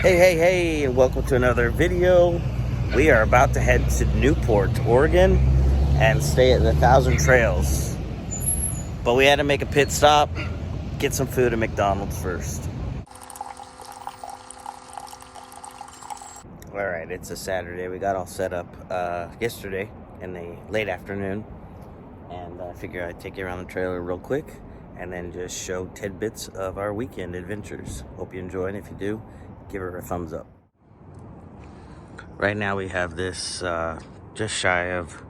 Hey, and welcome to another video. We are about to head to Newport, Oregon, and stay at the 1,000 Trails. But we had to make a pit stop, get some food at McDonald's first. Alright, it's a Saturday. We got all set up yesterday in the late afternoon. And I figured I'd take you around the trailer real quick and then just show tidbits of our weekend adventures. Hope you enjoy, and if you do, give her a thumbs up. Right now we have this just shy of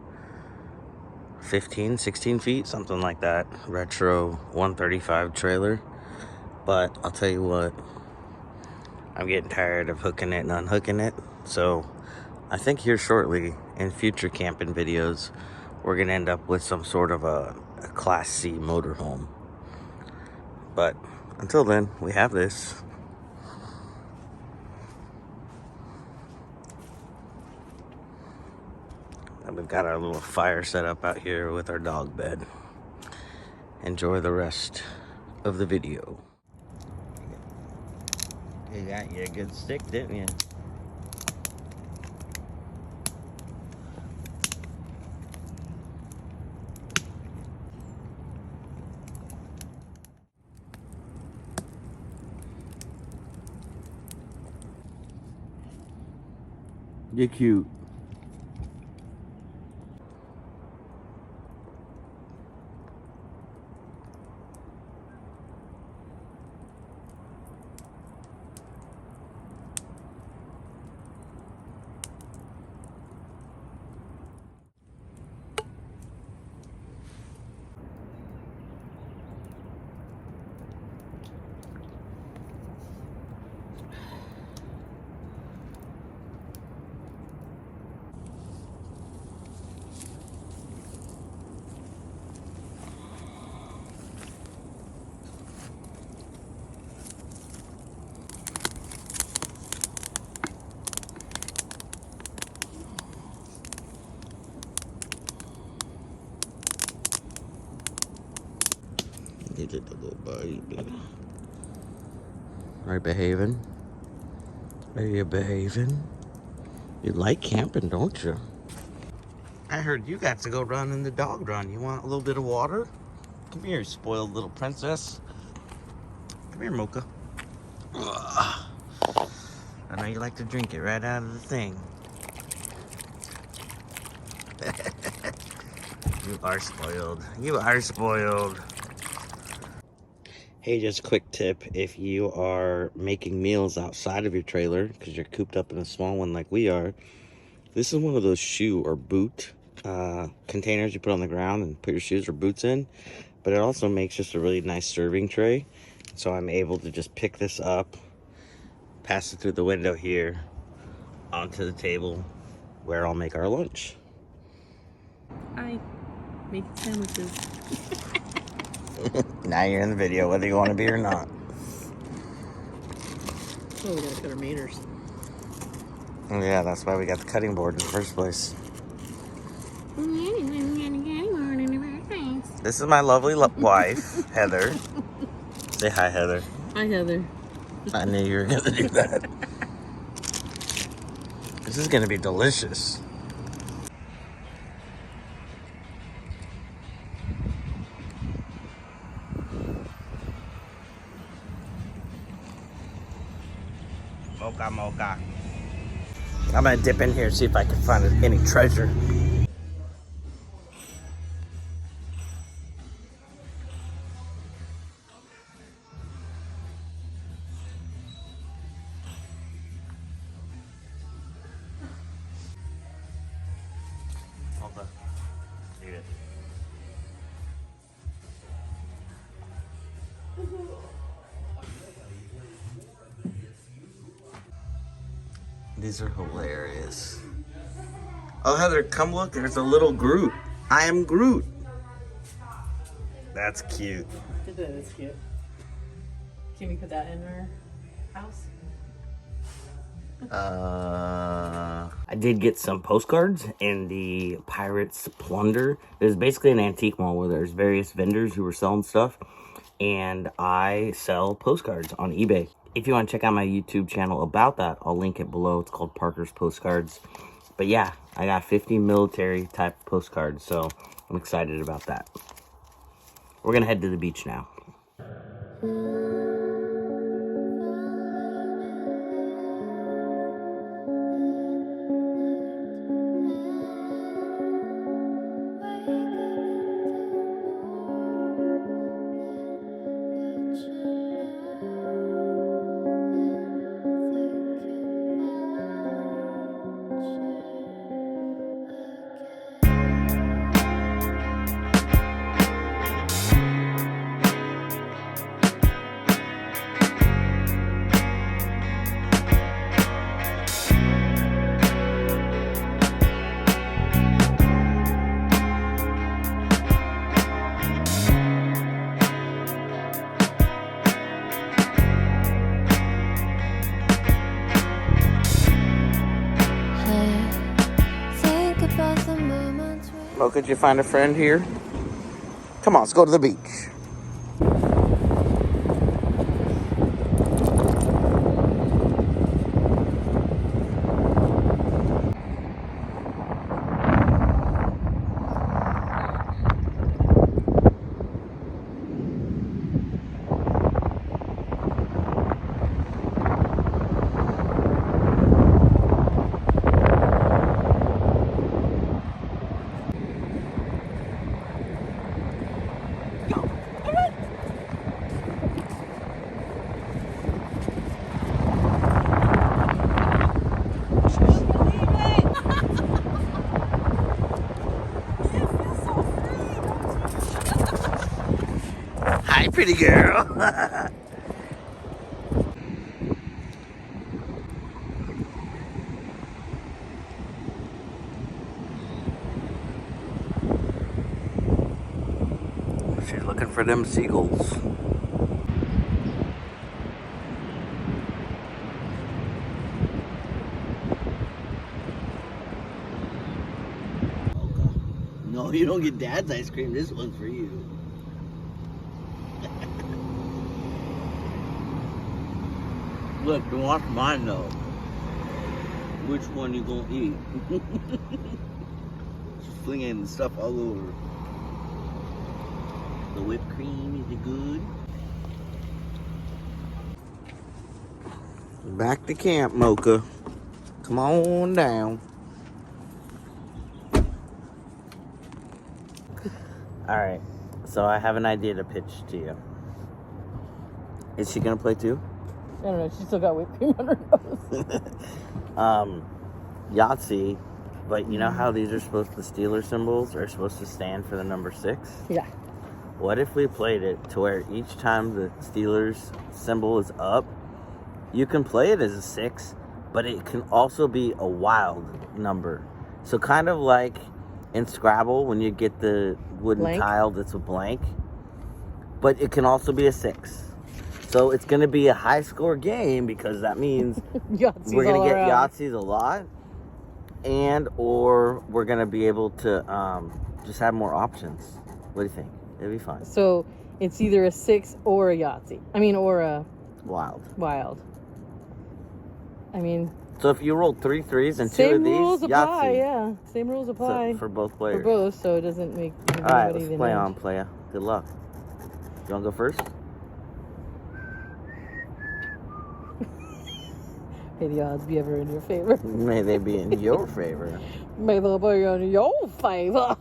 15, 16 feet, something like that, retro 135 trailer. But I'll tell you what, I'm getting tired of hooking it and unhooking it. So I think here shortly in future camping videos, we're gonna end up with some sort of a Class C motorhome. But until then, we have this. And we've got our little fire set up out here with our dog bed. Enjoy the rest of the video. You got you a good stick, didn't you? You're cute. You did the little baby. Are you behaving? Are you behaving? You like camping, don't you? I heard you got to go run in the dog run. You want a little bit of water? Come here, you spoiled little princess. Come here, Mocha. Ugh. I know you like to drink it right out of the thing. You are spoiled. You are spoiled. Hey, just a quick tip. If you are making meals outside of your trailer, because you're cooped up in a small one like we are, this is one of those shoe or boot containers you put on the ground and put your shoes or boots in. But it also makes just a really nice serving tray. So I'm able to just pick this up, pass it through the window here, onto the table, where I'll make our lunch. I make sandwiches. Now you're in the video, whether you want to be or not. Oh, we gotta cut our maters. Yeah, that's why we got the cutting board in the first place. This is my lovely wife, Heather. Say hi, Heather. Hi, Heather. I knew you were going to do that. This is going to be delicious. Mocha. I'm going to dip in here and see if I can find any treasure. Eat it. These are hilarious. Oh, Heather, come look. There's a little Groot. I am Groot. That's cute. That is cute. Can we put that in our house? I did get some postcards in the Pirates Plunder. There's basically an antique mall where there's various vendors who were selling stuff, and I sell postcards on eBay. if you want to check out my YouTube channel about that, I'll link it below. It's called Parker's Postcards. But yeah, I got 50 military type postcards, so I'm excited about that. We're gonna head to the beach now. Oh, could you find a friend here? Come on, let's go to the beach. Hi, pretty girl. She's looking for them seagulls. No, you don't get Dad's ice cream. This one's for you. Look, don't watch mine though. Which one you gonna eat? She's flinging the stuff all over. The whipped cream, is it good? Back to camp, Mocha. Come on down. Alright, so I have an idea to pitch to you. Is she gonna play too? I don't know. She still got whipped cream on her nose. Yahtzee, but you know how these are supposed to, the Steeler symbols are supposed to stand for the number 6? Yeah. What if we played it to where each time the Steelers symbol is up, you can play it as a 6, but it can also be a wild number. So kind of like in Scrabble when you get the wooden Blank? tile that's a blank, but it can also be a 6. So it's going to be a high score game because that means Yahtzees we're going all to get around. Yahtzees a lot, and or we're going to be able to just have more options. What do you think? It'd be fun. So it's either a 6 or a Yahtzee. I mean, or a Wild. wild. I mean, So if you rolled 3 threes and 2 same of these, rules apply. Yahtzee. Yeah, same rules apply So, for both for players. both. So it doesn't make All right, anybody let's even play edge. on, playa. Good luck. You want to go first? May the odds be ever in your favor. May they be in your favor. May they be in your favor.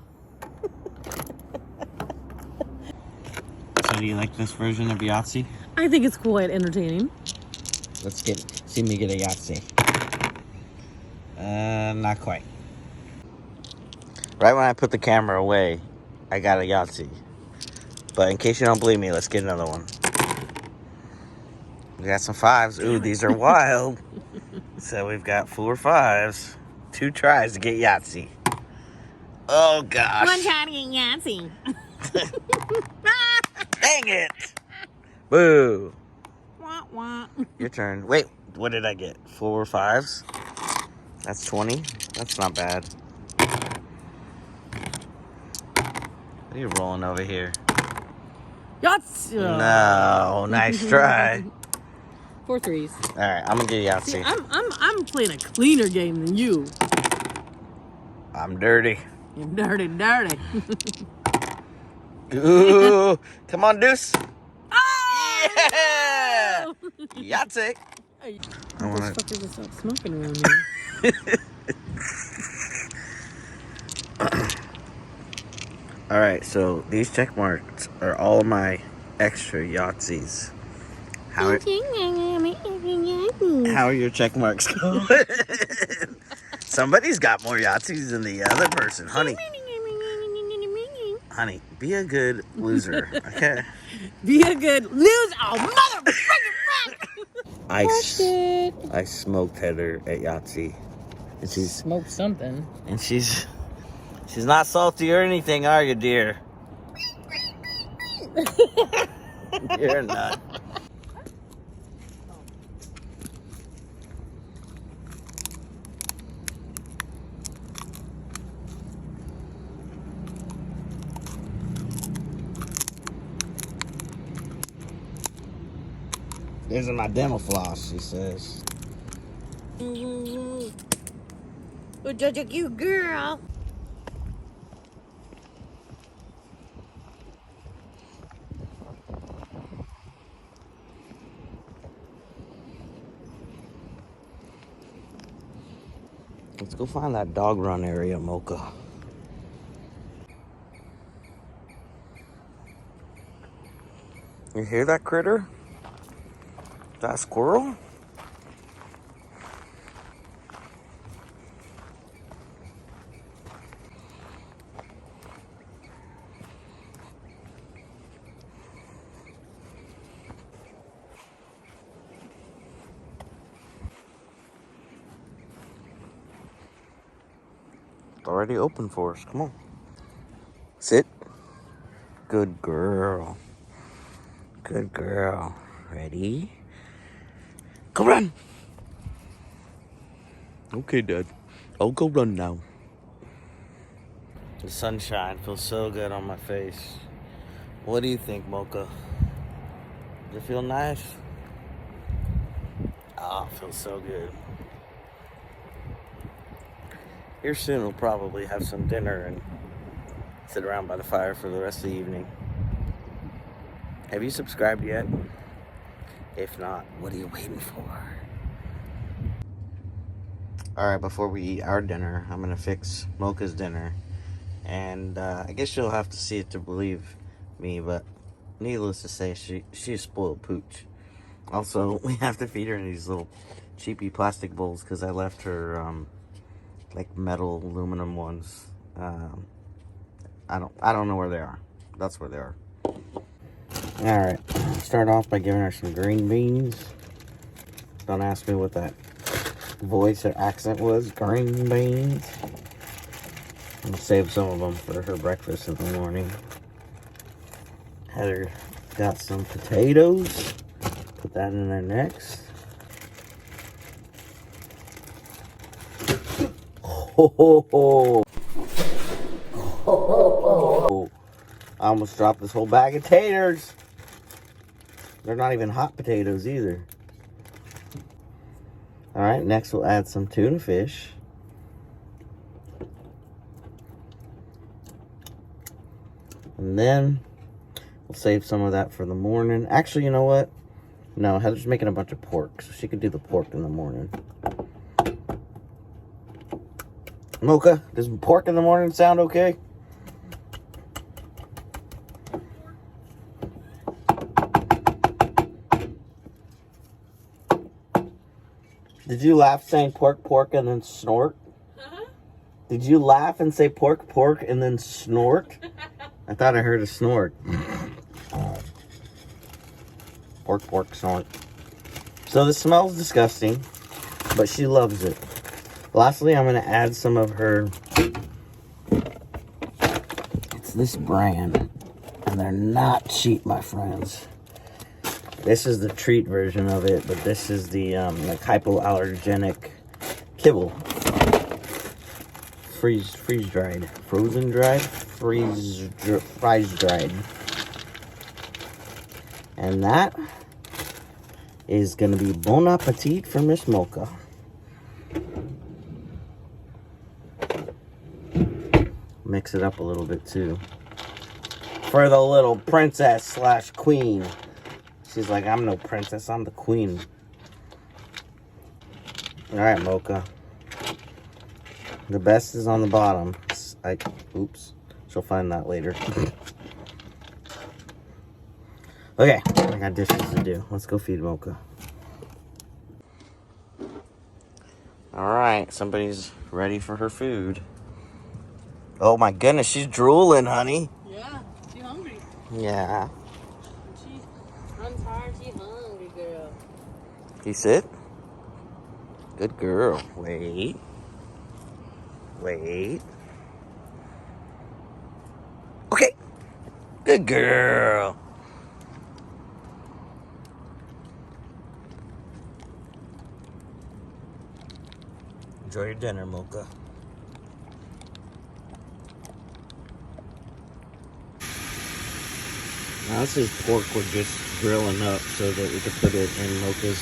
So do you like this version of Yahtzee? I think it's quite entertaining. Let's see me get a Yahtzee. Not quite. Right when I put the camera away, I got a Yahtzee. But in case you don't believe me, let's get another one. We got some 5s. Ooh, these are wild. So we've got 4 5s. 2 tries to get Yahtzee. Oh, gosh. One try to get Yahtzee. Dang it. Boo. Wah, wah. Your turn. Wait, what did I get? 4 5s? That's 20. That's not bad. What are you rolling over here? Yahtzee. No, nice try. 4 threes. All right, I'm gonna get See, Yahtzee. I'm playing a cleaner game than you. I'm dirty. You're dirty, dirty. Ooh, come on, Deuce. Oh, Yeah! no! Yahtzee. Hey, I wanna- those fuckers will stop smoking around me. All right, so these check marks are all of my extra Yahtzees. How are your check marks going? Somebody's got more Yahtzees than the other person. Honey, be a good loser, okay? Be a good loser. Oh, motherfucker! I smoked Heather at Yahtzee. And Smoke something. And she's not salty or anything, are you, dear? You're not. These are my dental floss, she says. You're such a cute girl. Let's go find that dog run area, Mocha. You hear that critter? That squirrel? It's already open for us. Come on. Sit. Good girl. Good girl. Ready? Go run. Okay, Dad. I'll go run now. The sunshine feels so good on my face. What do you think, Mocha? Does it feel nice? Oh, it feels so good. Here soon we'll probably have some dinner and sit around by the fire for the rest of the evening. Have you subscribed yet? If not, what are you waiting for? Alright, before we eat our dinner, I'm going to fix Mocha's dinner. And I guess you'll have to see it to believe me, but needless to say, she's a spoiled pooch. Also, we have to feed her in these little cheapy plastic bowls because I left her like metal aluminum ones. I don't know where they are. That's where they are. Alright, start off by giving her some green beans. Don't ask me what that voice or accent was. Green beans. I'm gonna save some of them for her breakfast in the morning. Heather got some potatoes. Put that in there next. Oh, I almost dropped this whole bag of taters. They're not even hot potatoes either. Alright, next we'll add some tuna fish. And then we'll save some of that for the morning. Actually, you know what? No, Heather's making a bunch of pork, so she could do the pork in the morning. Mocha, does pork in the morning sound okay? Did you laugh saying pork, pork, and then snort? Huh? Did you laugh and say pork, pork, and then snort? I thought I heard a snort. Pork, pork, snort. So the smells disgusting, but she loves it. Lastly, I'm going to add some of her... It's this brand, and they're not cheap, my friends. This is the treat version of it, but this is the like hypoallergenic kibble. Freeze dried. Frozen dried? Freeze dried. And that is gonna be Bon Appetit for Miss Mocha. Mix it up a little bit too. For the little princess slash queen. She's like, I'm no princess, I'm the queen. Alright, Mocha. The best is on the bottom. Oops. She'll find that later. Okay, I got dishes to do. Let's go feed Mocha. Alright, somebody's ready for her food. Oh my goodness, she's drooling, honey. Yeah, she's hungry. Yeah. She runs hard, she's hungry, girl. You sit? Good girl. Wait. Wait. Okay. Good girl. Enjoy your dinner, Mocha. Now this is pork we're just grilling up so that we can put it in Mocha's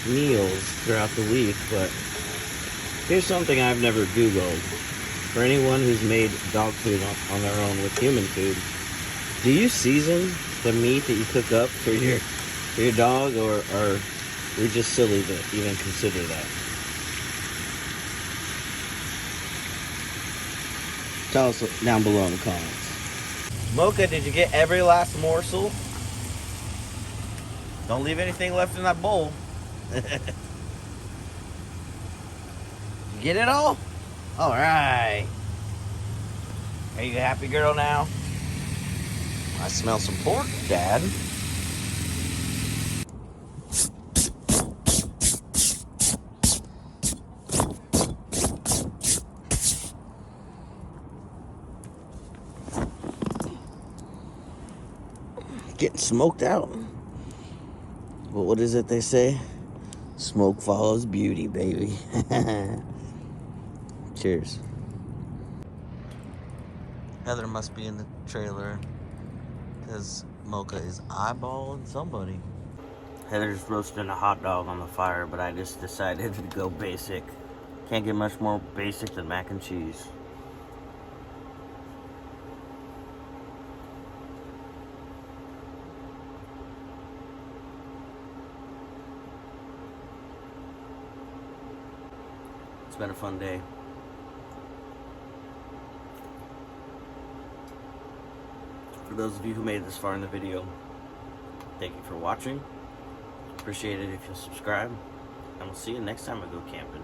meals throughout the week, but here's something I've never Googled. For anyone who's made dog food on their own with human food, do you season the meat that you cook up for your dog, or are we just silly to even consider that? Tell us down below in the comments. Mocha, did you get every last morsel? Don't leave anything left in that bowl. You get it all? All right. Are you a happy girl now? I smell some pork, Dad. Getting smoked out. But what is it they say? Smoke follows beauty, baby. Cheers. Heather must be in the trailer because Mocha is eyeballing somebody. Heather's roasting a hot dog on the fire, but I just decided to go basic. Can't get much more basic than mac and cheese. It's been a fun day. For those of you who made it this far in the video, thank you for watching. Appreciate it if you'll subscribe. And we'll see you next time I go camping.